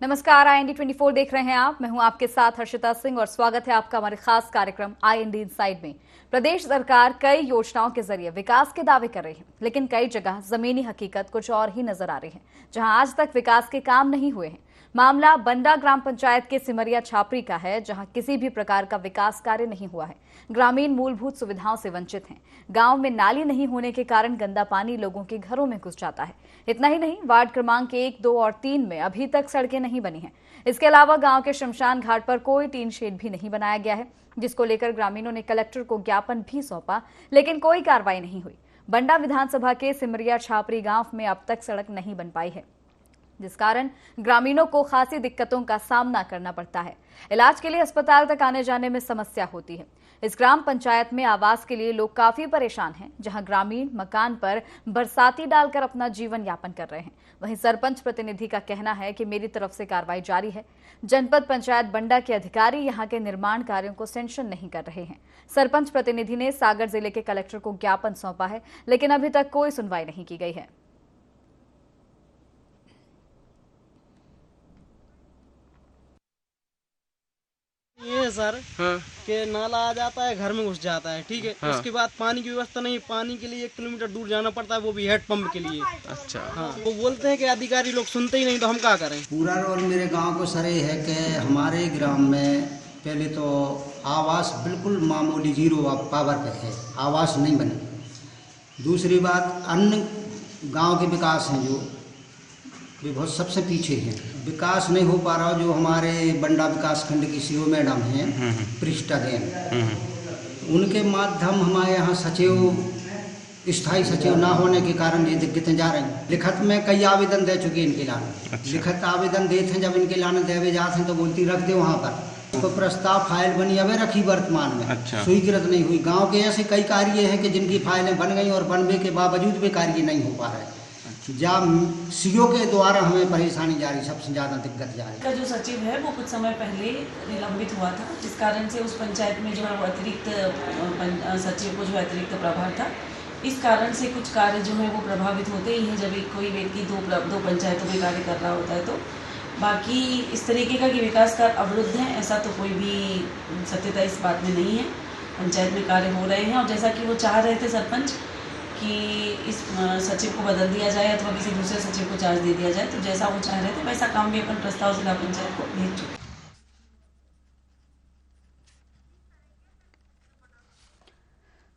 नमस्कार, IND 24 देख रहे हैं आप। मैं हूं आपके साथ हर्षिता सिंह और स्वागत है आपका हमारे खास कार्यक्रम IND इनसाइड में। प्रदेश सरकार कई योजनाओं के जरिए विकास के दावे कर रही है, लेकिन कई जगह जमीनी हकीकत कुछ और ही नजर आ रही है, जहां आज तक विकास के काम नहीं हुए हैं। मामला बंडा ग्राम पंचायत के सिमरिया छापरी का है, जहां किसी भी प्रकार का विकास कार्य नहीं हुआ है। ग्रामीण मूलभूत सुविधाओं से वंचित हैं। गांव में नाली नहीं होने के कारण गंदा पानी लोगों के घरों में घुस जाता है। इतना ही नहीं, वार्ड क्रमांक 1, 2 और 3 में अभी तक सड़कें नहीं बनी हैं। इसके अलावा गांव के शमशान घाट पर कोई टीन शेड भी नहीं बनाया गया है, जिसको लेकर ग्रामीणों ने कलेक्टर को ज्ञापन भी सौंपा, लेकिन कोई कार्रवाई नहीं हुई। बंडा विधानसभा के सिमरिया छापरी गांव में अब तक सड़क नहीं बन पाई है, जिस कारण ग्रामीणों को खासी दिक्कतों का सामना करना पड़ता है। इलाज के लिए अस्पताल तक आने जाने में समस्या होती है। इस ग्राम पंचायत में आवास के लिए लोग काफी परेशान हैं, जहां ग्रामीण मकान पर बरसाती डालकर अपना जीवन यापन कर रहे हैं। वहीं सरपंच प्रतिनिधि का कहना है कि मेरी तरफ से कार्रवाई जारी है। जनपद पंचायत बंडा के अधिकारी यहां के निर्माण कार्यों को सैंक्शन नहीं कर रहे हैं। सरपंच प्रतिनिधि ने सागर जिले के कलेक्टर को ज्ञापन सौंपा है, लेकिन अभी तक कोई सुनवाई नहीं की गई है। ये सर कि नाला आ जाता है, घर में घुस जाता है, ठीक है। उसके बाद पानी की व्यवस्था नहीं, पानी के लिए 1 किलोमीटर दूर जाना पड़ता है, वो भी हेडपंप के लिए। अच्छा। हाँ, वो बोलते हैं कि अधिकारी लोग सुनते ही नहीं, तो हम क्या करें। पूरा रोल मेरे गांव को सर ये है कि हमारे ग्राम में पहले तो आवास बिल्कुल मामूली 0 पावर पे है, आवास नहीं बने। दूसरी बात, अन्य गांव के विकास हैं जो वे बहुत सबसे पीछे हैं, विकास नहीं हो पा रहा। जो हमारे बंडा विकास खंड की सीओ मैडम हैं पृष्ठा देन, उनके माध्यम हमारे यहाँ सचिव, स्थायी सचिव ना होने के कारण ये दिक्कतें जा रही हैं। लिखत में कई आवेदन दे चुके इनके लाने। अच्छा। लिखत आवेदन देते हैं, जब इनके लाने देवे जाते हैं तो बोलती रख दे वहाँ पर। तो प्रस्ताव फाइल बनी अवे रखी वर्तमान में। अच्छा। स्वीकृत नहीं हुई। गाँव के ऐसे कई कार्य हैं कि जिनकी फाइलें बन गई और बनने के बावजूद भी कार्य नहीं हो पा रहा है। जब सीओ के द्वारा हमें परेशानी जा रही, सबसे ज़्यादा दिक्कत जा रही का जो सचिव है वो कुछ समय पहले निलंबित हुआ था, जिस कारण से उस पंचायत में जो है वो अतिरिक्त सचिव को जो अतिरिक्त प्रभार था। इस कारण से कुछ कार्य जो है वो प्रभावित होते ही हैं जब कोई व्यक्ति दो पंचायतों में कार्य कर रहा होता है। तो बाकी इस तरीके का कि विकास कार्य अवरुद्ध है, ऐसा तो कोई भी सत्यता इस बात में नहीं है। पंचायत में कार्य हो रहे हैं, और जैसा कि वो चाह रहे थे सरपंच कि इस सचिव को बदल दिया जाए अथवा किसी दूसरे सचिव को चार्ज दे दिया जाए, तो जैसा वो चाह रहे थे वैसा काम भी अपन प्रस्ताव जिला पंचायत को भेज चुके।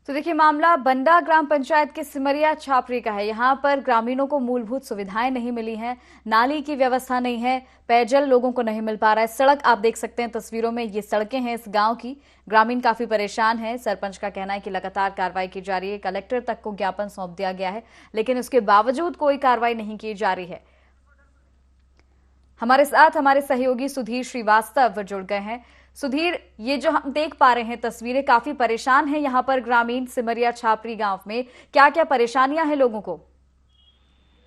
तो देखिए, मामला बंडा ग्राम पंचायत के सिमरिया छापरी का है। यहाँ पर ग्रामीणों को मूलभूत सुविधाएं नहीं मिली हैं, नाली की व्यवस्था नहीं है, पेयजल लोगों को नहीं मिल पा रहा है। सड़क आप देख सकते हैं तस्वीरों में, ये सड़कें हैं इस गांव की। ग्रामीण काफी परेशान हैं। सरपंच का कहना है कि लगातार कार्रवाई की जा रही है, कलेक्टर तक को ज्ञापन सौंप दिया गया है, लेकिन उसके बावजूद कोई कार्रवाई नहीं की जा रही है। हमारे साथ हमारे सहयोगी सुधीर श्रीवास्तव जुड़ गए हैं। सुधीर, ये जो हम देख पा रहे हैं तस्वीरें, काफी परेशान हैं यहाँ पर ग्रामीण सिमरिया छापरी गांव में। क्या क्या परेशानियां हैं लोगों को?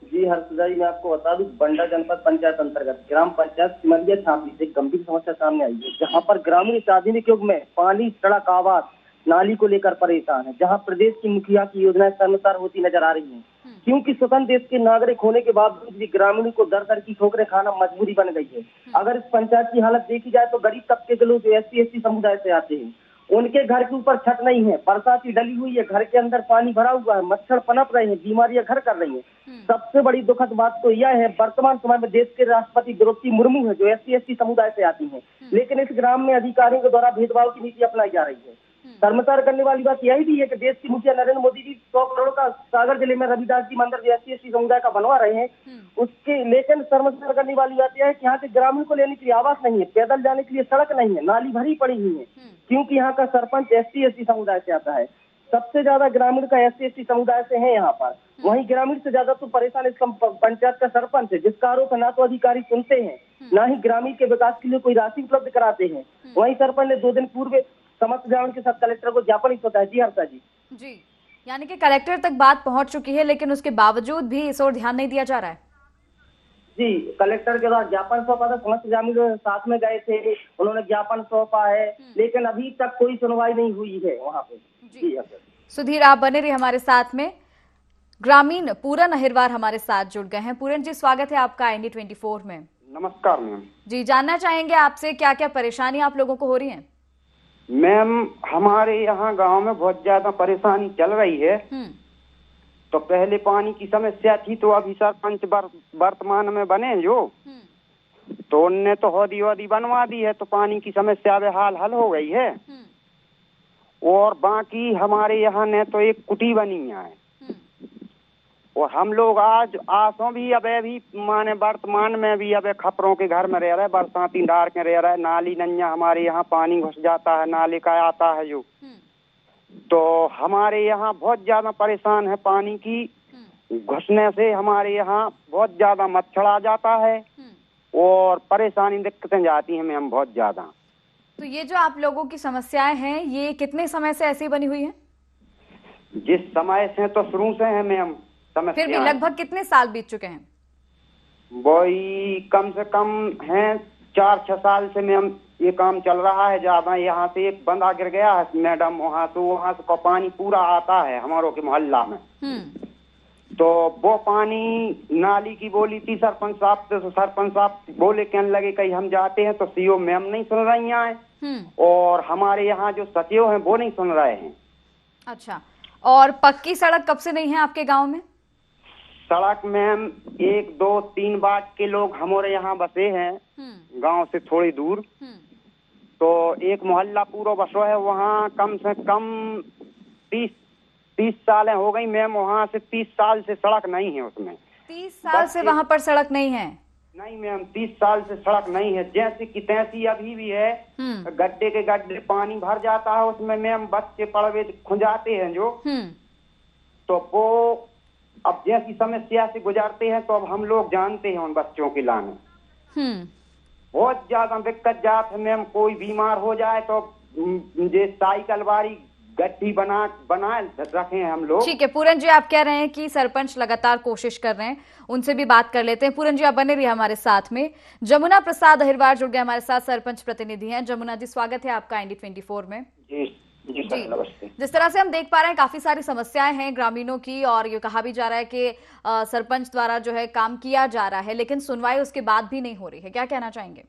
जी हर्षदा जी, मैं आपको बता दूं, बंडा जनपद पंचायत अंतर्गत ग्राम पंचायत सिमरिया छापरी से गंभीर समस्या सामने आई है, जहां पर ग्रामीण इस आधुनिक युग में पानी, सड़क, आवास, नाली को लेकर परेशान है। जहां प्रदेश की मुखिया की योजनाएं सर्वसार होती नजर आ रही हैं, क्योंकि स्वतंत्र देश के नागरिक होने के बावजूद भी ग्रामीणों को दर दर की ठोकरें खाना मजबूरी बन गई है। अगर इस पंचायत की हालत देखी जाए तो गरीब तबके के लोग SC समुदाय से आते हैं, उनके घर के ऊपर छत नहीं है, बरसाती डली हुई है, घर के अंदर पानी भरा हुआ है, मच्छर पनप रहे हैं, बीमारियां घर कर रही हैं। सबसे बड़ी दुखद बात तो यह है, वर्तमान समय में देश के राष्ट्रपति द्रौपदी मुर्मू है, जो SC समुदाय से आती हैं, लेकिन इस ग्राम में अधिकारियों के द्वारा भेदभाव की नीति अपनाई जा रही है। शर्मसार करने वाली बात यही भी है कि देश की मुखिया नरेंद्र मोदी जी 100 करोड़ का सागर जिले में रविदास जी मंदिर जो SC समुदाय का बनवा रहे हैं, उसके लेकिन शर्मसार करने वाली बात यह है कि यहाँ के ग्रामीण को लेने के लिए आवास नहीं है, पैदल जाने के लिए सड़क नहीं है, नाली भरी पड़ी हुई है, क्योंकि यहाँ का सरपंच SC समुदाय से आता है। सबसे ज्यादा ग्रामीण का SC समुदाय से है यहाँ पर। वहीं ग्रामीण से ज्यादा तो परेशान इस पंचायत का सरपंच है, जिसका आरोप है ना तो अधिकारी सुनते हैं, ना ही ग्रामीण के विकास के लिए कोई राशि उपलब्ध कराते हैं। वहीं सरपंच ने 2 दिन पूर्व समस्त ग्रामीण के साथ कलेक्टर को ज्ञापन सौंपा है। जी हर्षा जी, यानी कि कलेक्टर तक बात पहुंच चुकी है, लेकिन उसके बावजूद भी इस ओर ध्यान नहीं दिया जा रहा है। जी, कलेक्टर के द्वारा ज्ञापन सौंपा था, समस्त ग्रामीण साथ में गए थे, उन्होंने ज्ञापन सौंपा है, लेकिन अभी तक कोई सुनवाई नहीं हुई है वहाँ पे। जी सुधीर, आप बने रहिए हमारे साथ में। ग्रामीण पूरन अहिरवार हमारे साथ जुड़ गए हैं। पूरन जी, स्वागत है आपका IND 24 में। नमस्कार मैम। जी, जानना चाहेंगे आपसे क्या क्या परेशानी आप लोगों को हो रही है? मैम हमारे यहाँ गांव में बहुत ज्यादा परेशानी चल रही है। तो पहले पानी की समस्या थी, तो अभी सरपंच वर्तमान में बने जो, तो उनने तो हौदी वौदी बनवा दी है, तो पानी की समस्या बेहाल हल हो गई है। और बाकी हमारे यहाँ ने तो एक कुटी बनी है, और हम लोग आज आसों भी अब भी माने वर्तमान में भी अब खपरों के घर में रह रहे, बरसाती डार के रह रहे। नाली नैया हमारे यहाँ पानी घुस जाता है, नाले का आता है जो, तो हमारे यहाँ बहुत ज्यादा परेशान है। पानी की घुसने से हमारे यहाँ बहुत ज्यादा मच्छर आ जाता है और परेशानी दिक्कतें जाती हैं मैम बहुत ज्यादा। तो ये जो आप लोगों की समस्याएं हैं, ये कितने समय से ऐसी बनी हुई है? जिस समय से तो शुरू से है मैम। फिर भी लगभग कितने साल बीत चुके हैं? वही कम से कम है 4-6 साल से मैम ये काम चल रहा है। ज्यादा यहाँ से एक बंदा गिर गया है मैडम, वहाँ से पानी पूरा आता है हमारों के मोहल्ला में। तो वो पानी नाली की बोली थी सरपंच साहब से, तो सरपंच साहब बोले कहने लगे कहीं हम जाते हैं, तो सीओ मैम नहीं सुन रही हैं और हमारे यहाँ जो सचिव हैं वो नहीं सुन रहे हैं। अच्छा, और पक्की सड़क कब से नहीं है आपके गांव में? सड़क मैम 1-2-3 बाट के लोग हमारे यहाँ बसे हैं गांव से थोड़ी दूर। तो एक मोहल्ला पूरा बसो है, वहाँ कम से कम 30 साल हो गई मैम। वहाँ से 30 साल से सड़क नहीं है उसमें। 30 साल से वहाँ पर सड़क नहीं है? नहीं मैम, 30 साल से सड़क नहीं है। जैसे कि तैसी अभी भी है, गड्ढे के गड्ढे पानी भर जाता है उसमें मैम, बच्चे पड़वे खुंजाते हैं जो। तो वो अब जैसी समस्या से गुजारते हैं, तो अब हम लोग जानते हैं उन बच्चों के लाने बहुत ज्यादा दिक्कत जात है मैम। कोई बीमार हो जाए तो ये साइकिल वाली गड्ढी बना रखे हैं हम लोग। ठीक है पूरन जी, आप कह रहे हैं कि सरपंच लगातार कोशिश कर रहे हैं, उनसे भी बात कर लेते हैं। पूरन जी आप बने रहिए हमारे साथ में। जमुना प्रसाद अहिरवार जुड़ गए हमारे साथ, सरपंच प्रतिनिधि हैं। जमुना जी स्वागत है आपका ND24 में। जी सर, नमस्ते। जिस तरह से हम देख पा रहे हैं काफी सारी समस्याएं हैं ग्रामीणों की, और ये कहा भी जा रहा है कि सरपंच द्वारा जो है काम किया जा रहा है, लेकिन सुनवाई उसके बाद भी नहीं हो रही है। क्या कहना चाहेंगे?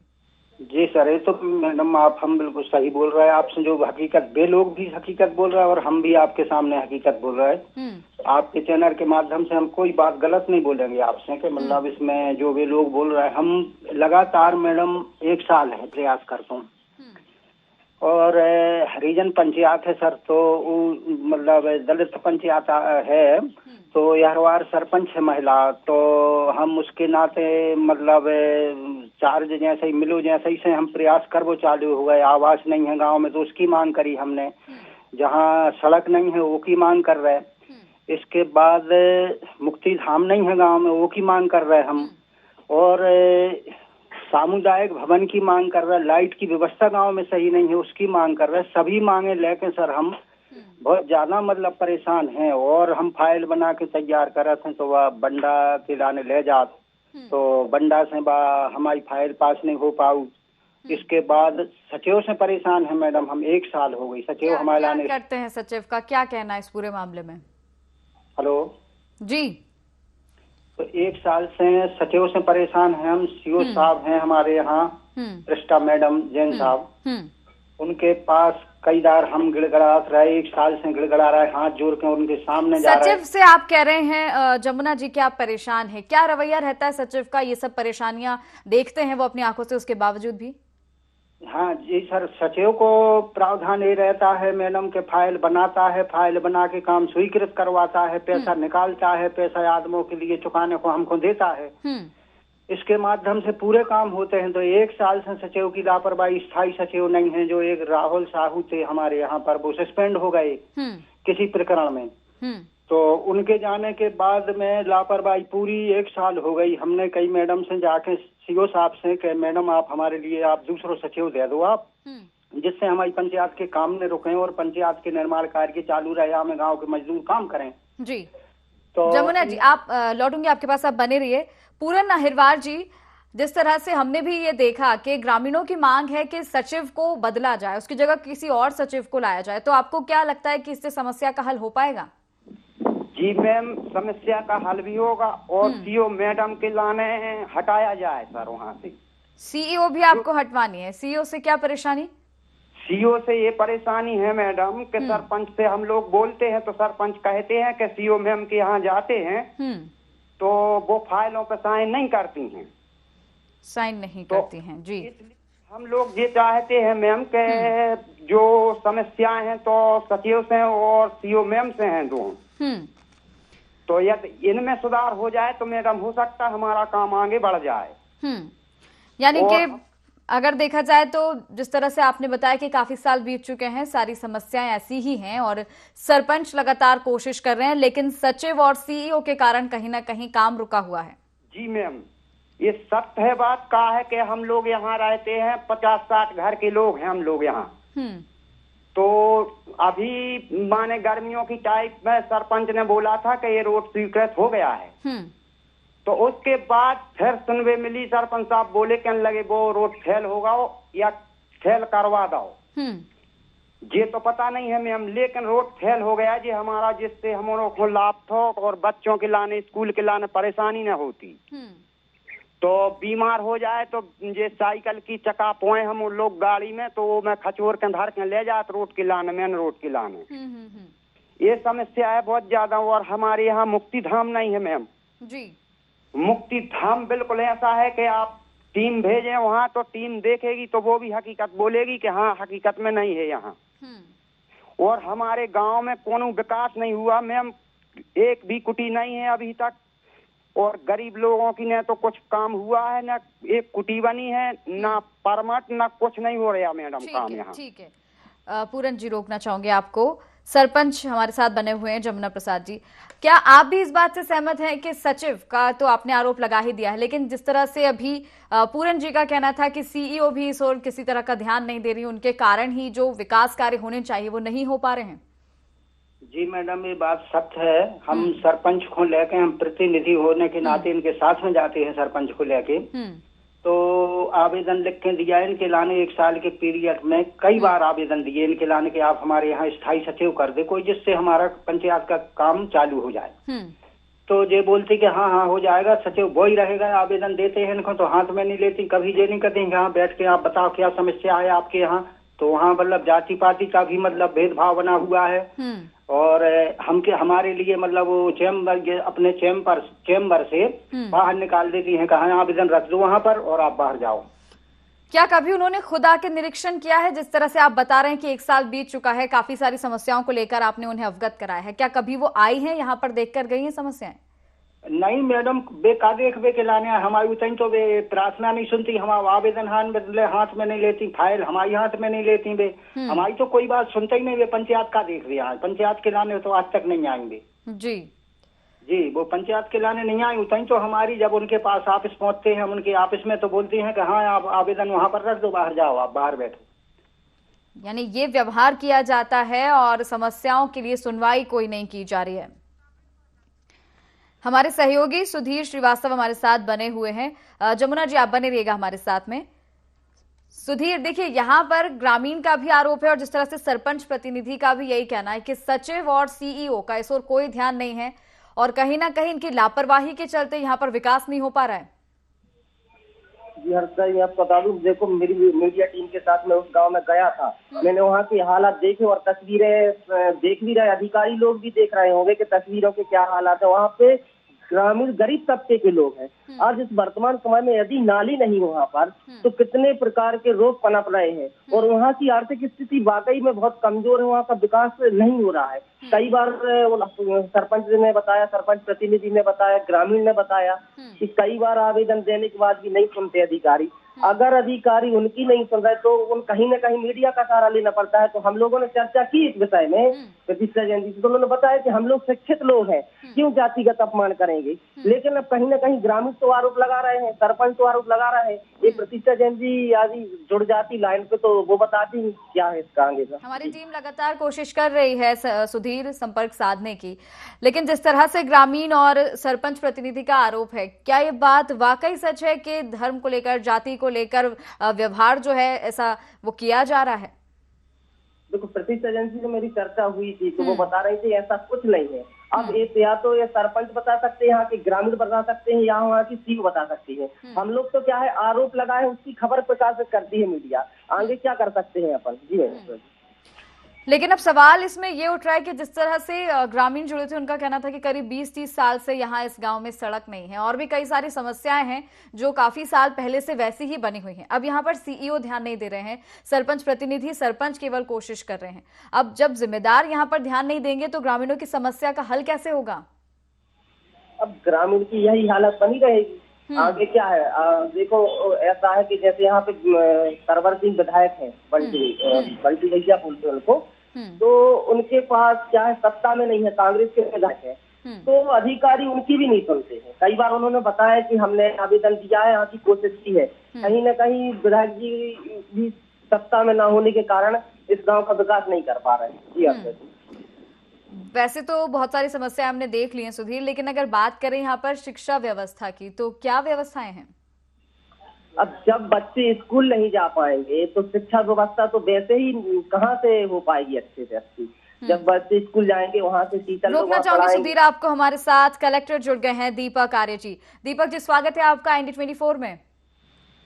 जी सर, ये तो मैडम हम बिल्कुल सही बोल रहे हैं। आपसे जो हकीकत, वे लोग भी हकीकत बोल रहे हैं और हम भी आपके सामने हकीकत बोल रहे हैं। आपके चैनल के माध्यम से हम कोई बात गलत नहीं बोलेंगे आपसे कि मतलब इसमें जो वे लोग बोल रहे हैं। हम लगातार मैडम 1 साल है प्रयास करता हूँ, और हरिजन पंचायत है सर, तो वो मतलब दलित पंचायत है, तो यहरवार सरपंच है महिला। तो हम उसके नाते मतलब चार्ज जैसे ही मिलो जैसे ही से हम प्रयास कर वो चालू हो गए। आवास नहीं है गांव में तो उसकी मांग करी हमने, जहां सड़क नहीं है वो की मांग कर रहे। इसके बाद मुक्ति धाम नहीं है गांव में, वो की मांग कर रहे हम, और सामुदायिक भवन की मांग कर रहे। लाइट की व्यवस्था गांव में सही नहीं है उसकी मांग कर रहे। सभी मांगे लेके सर हम बहुत ज्यादा मतलब परेशान हैं, और हम फाइल बना के तैयार कर रहे थे, तो वह बंडा के लाने ले जात, तो बंडा से हमारी फाइल पास नहीं हो पाऊ। इसके बाद सचिव से परेशान है मैडम हम, 1 साल हो गई सचिव हमारे लाने करते हैं। सचिव का क्या कहना है इस पूरे मामले में? हेलो जी। तो 1 साल से सचिव से परेशान है हम। सीओ साहब हैं हमारे यहाँ, कृष्णा मैडम जैन साहब, उनके पास कई बार हम गिड़गड़ात रहे। 1 साल से गिड़गड़ा रहे, हाथ जोड़ के उनके सामने जा रहे हैं। सचिव से आप कह रहे हैं जमुना जी कि आप परेशान हैं, क्या रवैया रहता है सचिव का? ये सब परेशानियां देखते हैं वो अपनी आंखों से, उसके बावजूद भी? हाँ जी सर, सचिव को प्रावधान ये रहता है मैडम के फाइल बनाता है, फाइल बना के काम स्वीकृत करवाता है, पैसा निकालता है, पैसा आदमों के लिए चुकाने को हमको देता है। इसके माध्यम से पूरे काम होते हैं। तो 1 साल से सचिव की लापरवाही, स्थायी सचिव नहीं है जो एक राहुल साहू थे हमारे यहाँ पर, वो सस्पेंड हो गए किसी प्रकरण में। तो उनके जाने के बाद में लापरवाही पूरी 1 साल हो गई। हमने कई मैडम से जाके सीओ साहब से कि मैडम आप हमारे लिए आप दूसरो सचिव दे दो आप, जिससे हमारी पंचायत के काम न रुके और पंचायत के निर्माण कार्य चालू रहे, हमें गाँव के मजदूर काम करें। जी तो जमुना जी आप लौटूंगी आपके पास, आप बने रहिए। पूरन अहिरवार जी, जिस तरह से हमने भी ये देखा कि ग्रामीणों की मांग है कि सचिव को बदला जाए, उसकी जगह किसी और सचिव को लाया जाए, तो आपको क्या लगता है कि इससे समस्या का हल हो पाएगा? जी मैम, समस्या का हल भी होगा और सीओ मैडम के लाने हटाया जाए सर वहाँ से। सीईओ भी आपको हटवानी है? सीईओ से क्या परेशानी? सीओ से ये परेशानी है मैडम कि सरपंच से हम लोग बोलते हैं तो सरपंच कहते हैं कि सीओ मैम के यहाँ जाते हैं तो वो फाइलों पर साइन नहीं करती हैं। साइन नहीं करती हैं जी। हम लोग ये चाहते हैं मैम के जो समस्याएं हैं तो सचिव से और सीओ मैम से हैं दोनों, तो यदि इनमें सुधार हो जाए तो मैडम हो सकता है हमारा काम आगे बढ़ जाए। यानी कि अगर देखा जाए तो जिस तरह से आपने बताया कि काफी साल बीत चुके हैं, सारी समस्याएं ऐसी ही हैं और सरपंच लगातार कोशिश कर रहे हैं, लेकिन सचिव और सीईओ के कारण कहीं ना कहीं काम रुका हुआ है। जी मैम, ये सत्य है बात का है कि हम लोग यहाँ रहते हैं, 50-60 घर के लोग हैं हम लोग यहाँ। तो अभी माने गर्मियों की टाइप में सरपंच ने बोला था कि ये रोड स्वीकृत हो गया है, तो उसके बाद फिर सुनवे मिली, सरपंच साहब बोले कहने लगे वो रोड फेल होगा या फेल करवा दो। ये तो पता नहीं है मैम, लेकिन रोड फेल हो गया जी हमारा, जिससे हम लोग को लाभ था और बच्चों के लाने स्कूल के लाने परेशानी न होती। तो बीमार हो जाए तो ये साइकिल की चक्का पोए हम लोग गाड़ी में, तो वो मैं खचोर के धर के ले जाते रोड के लाने, मेन रोड के लाने। ये समस्या है बहुत ज्यादा। और हमारे यहाँ मुक्ति धाम नहीं है मैम जी। मुक्ति धाम बिल्कुल ऐसा है कि आप टीम भेजें वहाँ तो टीम देखेगी तो वो भी हकीकत बोलेगी कि हाँ हकीकत में नहीं है यहाँ। और हमारे गांव में कोनो विकास नहीं हुआ मैम, एक भी कुटी नहीं है अभी तक, और गरीब लोगों की न तो कुछ काम हुआ है, न एक कुटी बनी है, न परमट, न कुछ नहीं हो रहा मैडम काम यहाँ। ठीक है, पूरन जी रोकना चाहूंगे आपको। सरपंच हमारे साथ बने हुए हैं जमुना प्रसाद जी, क्या आप भी इस बात से सहमत हैं कि सचिव का तो आपने आरोप लगा ही दिया है, लेकिन जिस तरह से अभी पूरन जी का कहना था कि सीईओ भी इस ओर किसी तरह का ध्यान नहीं दे रही, उनके कारण ही जो विकास कार्य होने चाहिए वो नहीं हो पा रहे हैं? जी मैडम, ये बात सत्य है। हम सरपंच को लेके, हम प्रतिनिधि होने के नाते इनके साथ में जाते हैं सरपंच को लेके, तो आवेदन लिख के दिया इनके लाने। 1 साल के पीरियड में कई बार आवेदन दिए इनके लाने के आप हमारे यहाँ स्थायी सचिव कर दे कोई, जिससे हमारा पंचायत का काम चालू हो जाए। तो ये बोलते कि हाँ हाँ हो जाएगा, सचिव वो ही रहेगा। आवेदन देते हैं इनको तो हाथ में नहीं लेती, कभी ये नहीं कहते यहाँ बैठ के आप बताओ क्या समस्या है आपके यहाँ। तो वहाँ मतलब जाति पाति का भी मतलब भेदभाव बना हुआ है। और हमारे लिए मतलब वो चेम्बर, अपने चेम्बर से बाहर निकाल देती हैं, कहा आवेदन रख दो वहाँ पर और आप बाहर जाओ। क्या कभी उन्होंने खुद आके निरीक्षण किया है? जिस तरह से आप बता रहे हैं कि 1 साल बीत चुका है, काफी सारी समस्याओं को लेकर आपने उन्हें अवगत कराया है, क्या कभी वो आई हैं यहाँ पर, देख कर गई हैं समस्याएं? नहीं मैडम, बेका देख बे के लाने हमारी उतनी तो वे प्रार्थना नहीं सुनती, हम आवेदन हाथ में नहीं लेती, फाइल हमारी हाथ में नहीं लेती वे, हमारी तो कोई बात सुनते ही नहीं। वे पंचायत का देख रहे हैं, पंचायत के लाने तो आज तक नहीं आएंगे जी। जी, वो पंचायत के लाने नहीं आई उतनी तो हमारी, जब उनके पास ऑफिस पहुंचते हैं, हम उनके ऑफिस में तो बोलते हैं कि हाँ आप आवेदन वहाँ पर रख दो, बाहर जाओ, आप बाहर बैठो। यानी ये व्यवहार किया जाता है और समस्याओं के लिए सुनवाई कोई नहीं की जा रही है। हमारे सहयोगी सुधीर श्रीवास्तव हमारे साथ बने हुए हैं। जमुना जी आप बने रहिएगा हमारे साथ में। सुधीर, देखिए यहाँ पर ग्रामीण का भी आरोप है और जिस तरह से सरपंच प्रतिनिधि का भी यही कहना है कि सचिव और सीईओ का इस ओर कोई ध्यान नहीं है और कहीं ना कहीं इनकी लापरवाही के चलते यहाँ पर विकास नहीं हो पा रहा है। जी हर्षदा, मैं आपको बता दूं, देखो मेरी मीडिया टीम के साथ मैं उस गांव में गया था, मैंने वहाँ के हालात देखे और तस्वीरें देख भी रहे, अधिकारी लोग भी देख रहे होंगे कि तस्वीरों के क्या हालात है। वहाँ पे ग्रामीण गरीब तबके के लोग हैं। आज इस वर्तमान समय में यदि नाली नहीं वहाँ पर तो कितने प्रकार के रोग पनप रहे हैं और वहाँ की आर्थिक स्थिति वाकई में बहुत कमजोर है, वहाँ का विकास नहीं हो रहा है। कई बार सरपंच ने बताया, सरपंच प्रतिनिधि ने बताया, ग्रामीण ने बताया कि कई बार आवेदन देने के बाद भी नहीं सुनते अधिकारी। अगर अधिकारी उनकी नहीं सुन रहे तो उन कहीं न कहीं मीडिया का सहारा लेना पड़ता है। तो हम लोगों ने चर्चा की इस विषय में प्रतिष्ठा जयंती से, तो उन्होंने बताया कि हम लोग शिक्षित लोग हैं, क्यों जातिगत अपमान करेंगे। लेकिन अब कहीं न कहीं ग्रामीण तो आरोप लगा रहे हैं, सरपंच तो आरोप लगा रहे हैं। ये प्रतिष्ठा जयंती आदि जुड़ जाती लाइन पे, तो वो बताती क्या है इसका आगे का। हमारी टीम लगातार कोशिश कर रही है सुधीर संपर्क साधने की, लेकिन जिस तरह से ग्रामीण और सरपंच प्रतिनिधि का आरोप है, क्या ये बात वाकई सच है कि धर्म को लेकर, जाति को लेकर व्यवहार जो है ऐसा वो किया जा रहा है? देखो, प्रतिष्ठा एजेंसी से मेरी चर्चा हुई थी तो वो बता रही थी ऐसा कुछ नहीं है। अब एक या तो ये सरपंच बता सकते हैं, यहाँ के ग्रामीण बता सकते हैं, या वहाँ की सीईओ बता सकती है। हम लोग तो क्या है, आरोप लगाए, उसकी खबर प्रकाशित करती है मीडिया, आगे क्या कर सकते हैं अपन। जी लेकिन अब सवाल इसमें ये उठ रहा है कि जिस तरह से ग्रामीण जुड़े थे, उनका कहना था कि करीब 20-30 साल से यहाँ इस गांव में सड़क नहीं है और भी कई सारी समस्याएं हैं जो काफी साल पहले से वैसी ही बनी हुई हैं। अब यहाँ पर सीईओ ध्यान नहीं दे रहे हैं, सरपंच प्रतिनिधि, सरपंच केवल कोशिश कर रहे हैं। अब जब जिम्मेदार यहाँ पर ध्यान नहीं देंगे तो ग्रामीणों की समस्या का हल कैसे होगा? अब ग्रामीण की यही हालत बनी रहेगी। आगे क्या है, देखो ऐसा है कि जैसे यहाँ पे सरवर सिंह विधायक है, बल्टी भैया बोलते हैं उनको, तो उनके पास क्या है, सत्ता में नहीं है, कांग्रेस के विधायक है, तो अधिकारी उनकी भी नहीं सुनते हैं। कई बार उन्होंने बताया कि हमने आवेदन दिया है, यहाँ की कोशिश की है, कहीं न कहीं विधायक जी भी सत्ता में न होने के कारण इस गाँव का विकास नहीं कर पा रहे हैं। जी आप वैसे तो बहुत सारी समस्याएं हमने देख ली हैं सुधीर, लेकिन अगर बात करें यहाँ पर शिक्षा व्यवस्था की, तो क्या व्यवस्थाएं हैं? अब जब बच्चे स्कूल नहीं जा पाएंगे तो शिक्षा व्यवस्था तो वैसे ही कहाँ से हो पाएगी अच्छे से अच्छी। जब बच्चे स्कूल जाएंगे वहाँ से टीचर रोकना चाहूंगी सुधीर आपको। हमारे साथ कलेक्टर जुड़ गए हैं, दीपक आर्य जी। दीपक जी, स्वागत है आपका ND24 में।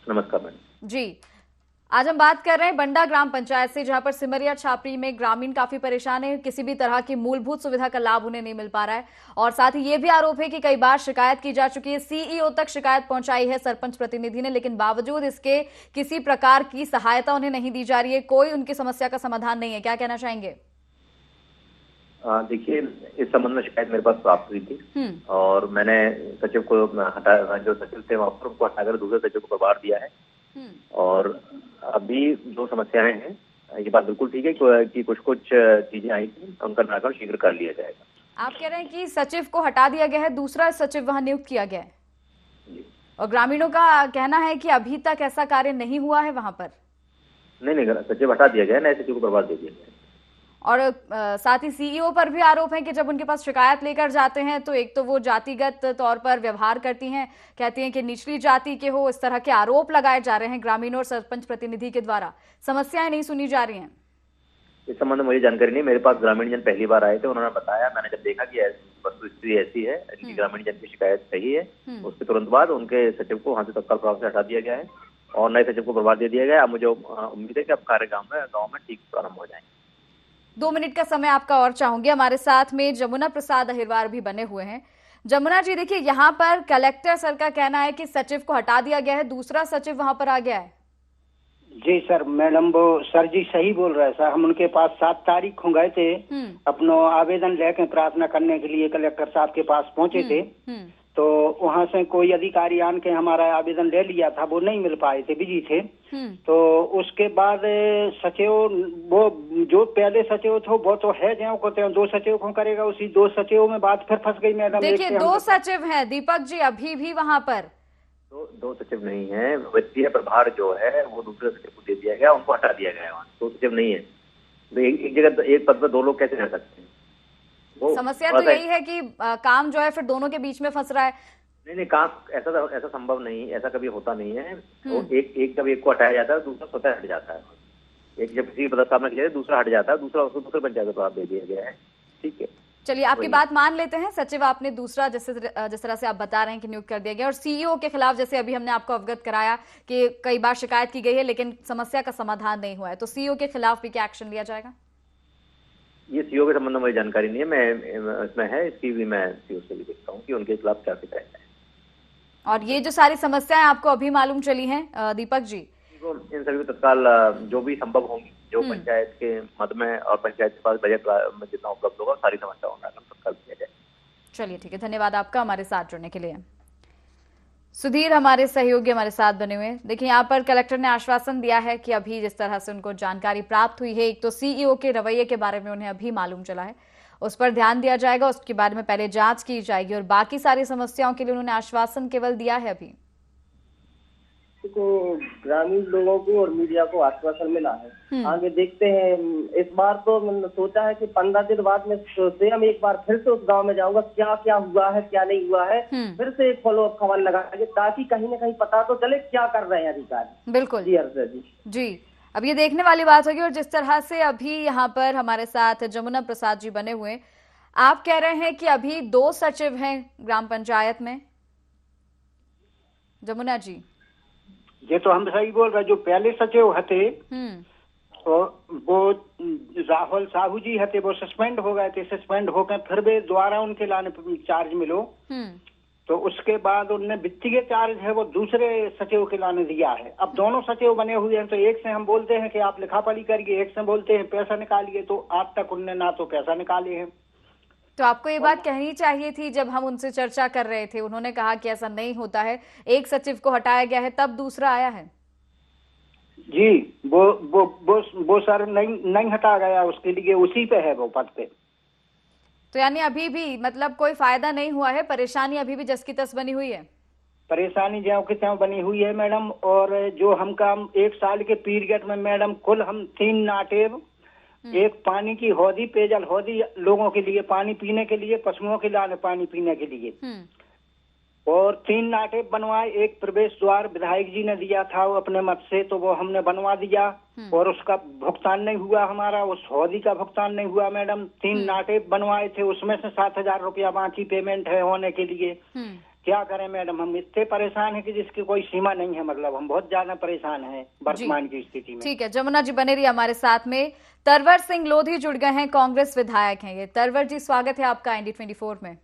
नमस्कार मैडम जी, आज हम बात कर रहे हैं बंडा ग्राम पंचायत से, जहां पर सिमरिया छापरी में ग्रामीण काफी परेशान है, किसी भी तरह की मूलभूत सुविधा का लाभ उन्हें नहीं मिल पा रहा है। और साथ ही ये भी आरोप है कि कई बार शिकायत की जा चुकी है, सीईओ तक शिकायत पहुंचाई है सरपंच प्रतिनिधि ने, लेकिन बावजूद इसके किसी प्रकार की सहायता उन्हें नहीं दी जा रही है, कोई उनकी समस्या का समाधान नहीं है। क्या कहना चाहेंगे? देखिए, इस संबंध में शिकायत मेरे पास प्राप्त हुई थी और मैंने सचिव को हटा, जो सचिव थे वहां पर उनको हटाकर दूसरे सचिव को प्रभार दिया है। और अभी जो समस्याएं हैं, ये बात बिल्कुल ठीक है कि कुछ चीजें आई थी, उनका निराकरण शीघ्र कर लिया जाएगा। आप कह रहे हैं कि सचिव को हटा दिया गया है, दूसरा सचिव वहां नियुक्त किया गया है, और ग्रामीणों का कहना है कि अभी तक ऐसा कार्य नहीं हुआ है वहां पर। नहीं, सचिव हटा दिया गया है, नए सचिव को प्रभार दे दिया गया है। और साथ ही सीईओ पर भी आरोप है कि जब उनके पास शिकायत लेकर जाते हैं तो एक तो वो जातिगत तौर पर व्यवहार करती हैं, कहती हैं कि निचली जाति के हो, इस तरह के आरोप लगाए जा रहे हैं ग्रामीण और सरपंच प्रतिनिधि के द्वारा, समस्याएं नहीं सुनी जा रही हैं। इस संबंध में मुझे जानकारी नहीं। मेरे पास ग्रामीण जन पहली बार आए थे, उन्होंने बताया, मैंने जब देखा कि वस्तुस्थिति ऐसी है, इनकी ग्रामीण जन की शिकायत सही है, उसके तुरंत बाद उनके सचिव को वहां से तत्काल प्रभाव से हटा दिया गया है और नए सचिव को प्रभार दे दिया गया है। अब मुझे उम्मीद है कि अब कार्य गाँव में ठीक प्रारंभ हो जाएंगे। 2 मिनट का समय आपका और चाहूंगी। हमारे साथ में जमुना प्रसाद अहिरवार भी बने हुए हैं। जमुना जी, देखिए, यहाँ पर कलेक्टर सर का कहना है कि सचिव को हटा दिया गया है, दूसरा सचिव वहां पर आ गया है। जी सर, मैडम वो सर जी सही बोल रहे हैं सर। हम उनके पास 7 तारीख को गए थे, अपना आवेदन लेके प्रार्थना करने के लिए कलेक्टर साहब के पास पहुंचे थे, तो वहां से कोई अधिकारी आन के हमारा आवेदन ले लिया था, वो नहीं मिल पाए थे, बिजी थे। तो उसके बाद सचिव, वो जो पहले सचिव थे वो तो है, जो कहते हैं 2 सचिव को करेगा, उसी 2 सचिव में बात फिर फंस गई मैडम। देखिए, 2 सचिव हैं दीपक जी अभी भी वहां पर। 2 सचिव नहीं है, वित्तीय प्रभार जो है वो दूसरे सचिव को दे दिया गया, उनको हटा दिया गया है। वहाँ 2 सचिव नहीं है, तो एक जगह एक पद पर 2 लोग कैसे रह सकते हैं? समस्या तो यही है कि काम जो है फिर दोनों के बीच में फंस रहा है। नहीं, काम ऐसा संभव नहीं, ऐसा कभी होता नहीं है। तो एक जब एक को हटाया जाता है, दूसरा स्वतः हट जाता है। एक जब किसी पदस्थापना की जाती है, दूसरा हट जाता है, दूसरा उसको दूसरे पंचायत को प्रभाव दे दिया गया है। ठीक है, चलिए, आपकी बात मान लेते हैं। सचिव आपने दूसरा जिस तरह से आप बता रहे हैं कि नियुक्त कर दिया गया, और सीईओ के खिलाफ जैसे अभी हमने आपको अवगत कराया कि कई बार शिकायत की गई है लेकिन समस्या का समाधान नहीं हुआ है, तो सीईओ के खिलाफ भी क्या एक्शन लिया जाएगा? ये सीईओ के संबंध में मुझे जानकारी नहीं है, मैं इसमें है, इसकी भी मैं सीईओ से भी देखता हूँ कि उनके खिलाफ क्या शिकायत है। और ये जो सारी समस्याएं आपको अभी मालूम चली हैं दीपक जी, इन सभी को तत्काल जो भी संभव होंगी, जो पंचायत के मद में और पंचायत के पास बजट में जितना उपलब्ध होगा, सारी समस्याओं का तत्काल किया जाए। चलिए ठीक है, धन्यवाद आपका हमारे साथ जुड़ने के लिए। सुधीर हमारे सहयोगी हमारे साथ बने हुए। देखिए, यहाँ पर कलेक्टर ने आश्वासन दिया है कि अभी जिस तरह से उनको जानकारी प्राप्त हुई है, एक तो सीईओ के रवैये के बारे में उन्हें अभी मालूम चला है, उस पर ध्यान दिया जाएगा, उसके बारे में पहले जांच की जाएगी और बाकी सारी समस्याओं के लिए उन्होंने आश्वासन केवल दिया है अभी। तो ग्रामीण लोगों को और मीडिया को आश्वासन मिला है, आगे देखते हैं। इस बार तो मैंने सोचा है कि 15 दिन बाद में स्वयं एक बार फिर से उस गांव में जाऊंगा, क्या क्या हुआ है क्या नहीं हुआ है, फिर से एक फॉलोअप खबर लगाएंगे ताकि कहीं न कहीं पता तो चले क्या कर रहे हैं अधिकारी। बिल्कुल जी। अब ये देखने वाली बात होगी। और जिस तरह से अभी यहाँ पर हमारे साथ जमुना प्रसाद जी बने हुए, आप कह रहे हैं कि अभी 2 सचिव हैं ग्राम पंचायत में। जमुना जी, ये तो हम सही बोल रहे। जो पहले सचिव हते तो वो राहुल साहू जी हते, वो सस्पेंड हो गए थे। सस्पेंड होकर फिर वे दोबारा उनके लाने चार्ज मिलो, तो उसके बाद उनने वित्तीय चार्ज है वो दूसरे सचिव के लाने दिया है। अब दोनों सचिव बने हुए हैं, तो एक से हम बोलते हैं कि आप लिखा पढ़ी करिए, एक से बोलते हैं पैसा निकालिए। तो आज तक उनने ना तो पैसा निकाले हैं। तो आपको ये बात कहनी चाहिए थी जब हम उनसे चर्चा कर रहे थे। उन्होंने कहा कि ऐसा नहीं होता है, एक सचिव को हटाया गया है तब दूसरा आया है। जी, वो सर नहीं हटा गया, उसके लिए उसी पे है वो पद पे। तो यानी अभी भी मतलब कोई फायदा नहीं हुआ है, परेशानी अभी भी जस की तस बनी हुई है। परेशानी ज्यों की त्यों बनी हुई है मैडम। और जो हम काम 1 साल के पीरियड में मैडम कुल हम 3 नाटेब, एक पानी की हौदी, पेयजल हौदी लोगों के लिए पानी पीने के लिए, पशुओं के लिए पानी पीने के लिए, और 3 नाटेब बनवाए। एक प्रवेश द्वार विधायक जी ने दिया था वो अपने मत से, तो वो हमने बनवा दिया और उसका भुगतान नहीं हुआ हमारा, उस हौदी का भुगतान नहीं हुआ मैडम। 3 नाटेब बनवाए थे, उसमें से 7,000 रुपया बाकी पेमेंट है होने के लिए। क्या करें मैडम, हम इतने परेशान हैं कि जिसकी कोई सीमा नहीं है। मतलब हम बहुत ज्यादा परेशान हैं वर्तमान की स्थिति में। ठीक है, जमुना जी बने रहिए हमारे साथ में। तरवर सिंह लोधी जुड़ गए हैं, कांग्रेस विधायक हैं ये। तरवर जी, स्वागत है आपका IND24 में।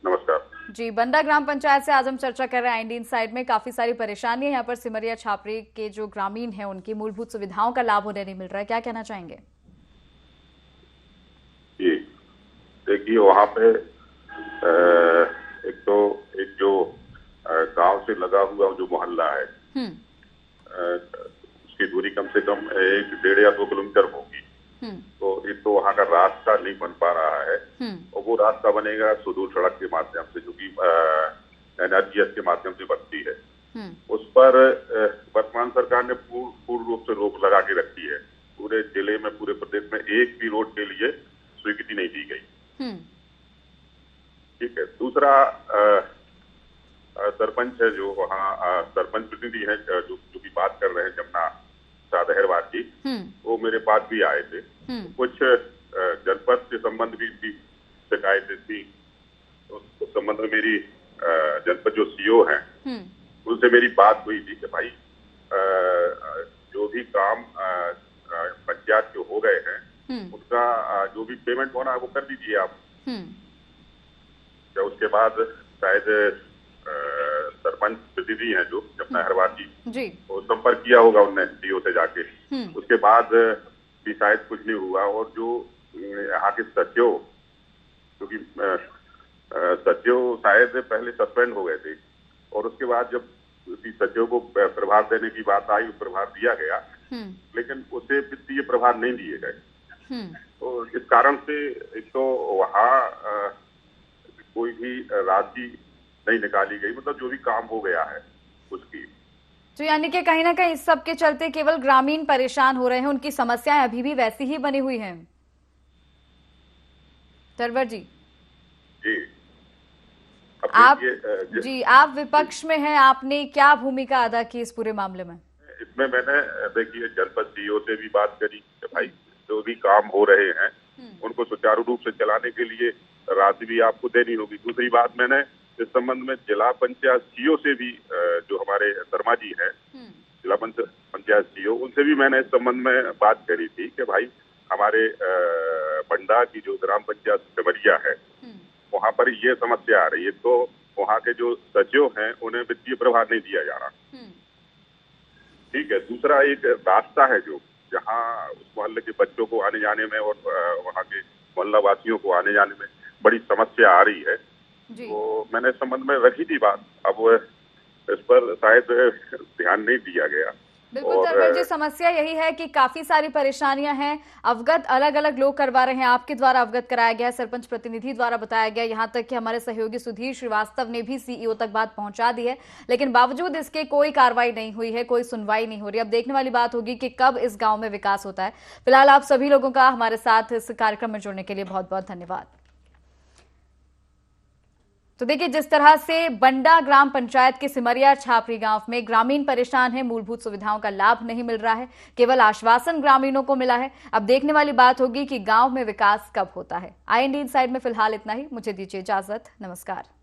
नमस्कार जी, बंडा ग्राम पंचायत से आज हम चर्चा कर रहे हैं IND इनसाइड में। काफी सारी परेशानी है यहाँ पर। सिमरिया छापरी के जो ग्रामीण हैं उनकी मूलभूत सुविधाओं का लाभ उन्हें नहीं मिल रहा है, क्या कहना चाहेंगे? जी, देखिए वहाँ पे एक जो गांव से लगा हुआ जो मोहल्ला है, उसकी दूरी कम से कम 1.5 या 2 किलोमीटर होगी। तो एक तो वहाँ का रास्ता नहीं बन पा रहा है, और वो रास्ता बनेगा सुदूर सड़क के माध्यम से, जो कि NRGS के माध्यम से बनती है। उस पर वर्तमान सरकार ने पूर्ण रूप से रोक लगा के रखी है। पूरे जिले में, पूरे प्रदेश में एक भी रोड के लिए स्वीकृति नहीं दी गई। ठीक है। दूसरा, सरपंच है जो वहाँ सरपंच प्रतिनिधि है जो की बात कर रहे हैं, जमुना सादहरवार जी, वो मेरे पास भी आए थे। कुछ जनपद के संबंध भी शिकायतें थी। उस संबंध में मेरी जनपद जो CO हैं उनसे मेरी बात हुई थी कि भाई जो भी काम पंचायत के हो गए हैं उनका जो भी पेमेंट होना है वो कर दीजिए आप। उसके बाद शायद सरपंच प्रतिनिधि हैं जो जमुना हरवार जी, वो संपर्क किया होगा उनने DO से जाके। उसके बाद भी शायद कुछ नहीं हुआ। और जो यहाँ के सचिव, क्योंकि सचिव शायद पहले सस्पेंड हो गए थे, और उसके बाद जब सचिव को प्रभार देने की बात आई, प्रभार दिया गया, लेकिन उसे वित्तीय प्रभार नहीं दिए गए। तो इस कारण से एक तो वहाँ कोई भी राशि नहीं निकाली गई, मतलब जो भी काम हो गया है उसकी। तो यानी कि कहीं ना कहीं इस सब के चलते केवल ग्रामीण परेशान हो रहे हैं, उनकी समस्याएं अभी भी वैसी ही बनी हुई हैं। तरवर जी, आप विपक्ष में हैं, आपने क्या भूमिका अदा की इस पूरे मामले में? इसमें मैंने देखिए जनपद CO से भी बात करी कि भाई जो भी काम हो रहे हैं उनको सुचारू रूप से चलाने के लिए राशि भी आपको देनी होगी। दूसरी बात, मैंने इस संबंध में जिला पंचायत CO से भी, जो हमारे शर्मा जी हैं जिला पंचायत CO, उनसे भी मैंने इस संबंध में बात करी थी कि भाई हमारे बंडा की जो ग्राम पंचायत सिमरिया है वहाँ पर ये समस्या आ रही है। तो वहाँ के जो सचिव हैं उन्हें वित्तीय प्रभार नहीं दिया जा रहा। ठीक है। दूसरा, एक रास्ता है जो जहाँ उस मोहल्ले के बच्चों को आने जाने में और वहाँ के मोहल्ला वासियों को आने जाने में बड़ी समस्या आ रही है। तो मैंने इस संबंध में रखी थी बात, अब इस पर शायद ध्यान नहीं दिया गया। बिल्कुल तरवर जी, समस्या यही है कि काफी सारी परेशानियां हैं। अवगत अलग अलग लोग करवा रहे हैं, आपके द्वारा अवगत कराया गया, सरपंच प्रतिनिधि द्वारा बताया गया, यहाँ तक कि हमारे सहयोगी सुधीर श्रीवास्तव ने भी CEO तक बात पहुंचा दी है, लेकिन बावजूद इसके कोई कार्रवाई नहीं हुई है, कोई सुनवाई नहीं हो रही। अब देखने वाली बात होगी कि कब इस गाँव में विकास होता है। फिलहाल आप सभी लोगों का हमारे साथ इस कार्यक्रम में जुड़ने के लिए बहुत बहुत धन्यवाद। तो देखिए, जिस तरह से बंडा ग्राम पंचायत के सिमरिया छापरी गांव में ग्रामीण परेशान हैं, मूलभूत सुविधाओं का लाभ नहीं मिल रहा है, केवल आश्वासन ग्रामीणों को मिला है। अब देखने वाली बात होगी कि गांव में विकास कब होता है। IND इनसाइड में फिलहाल इतना ही। मुझे दीजिए इजाजत। नमस्कार।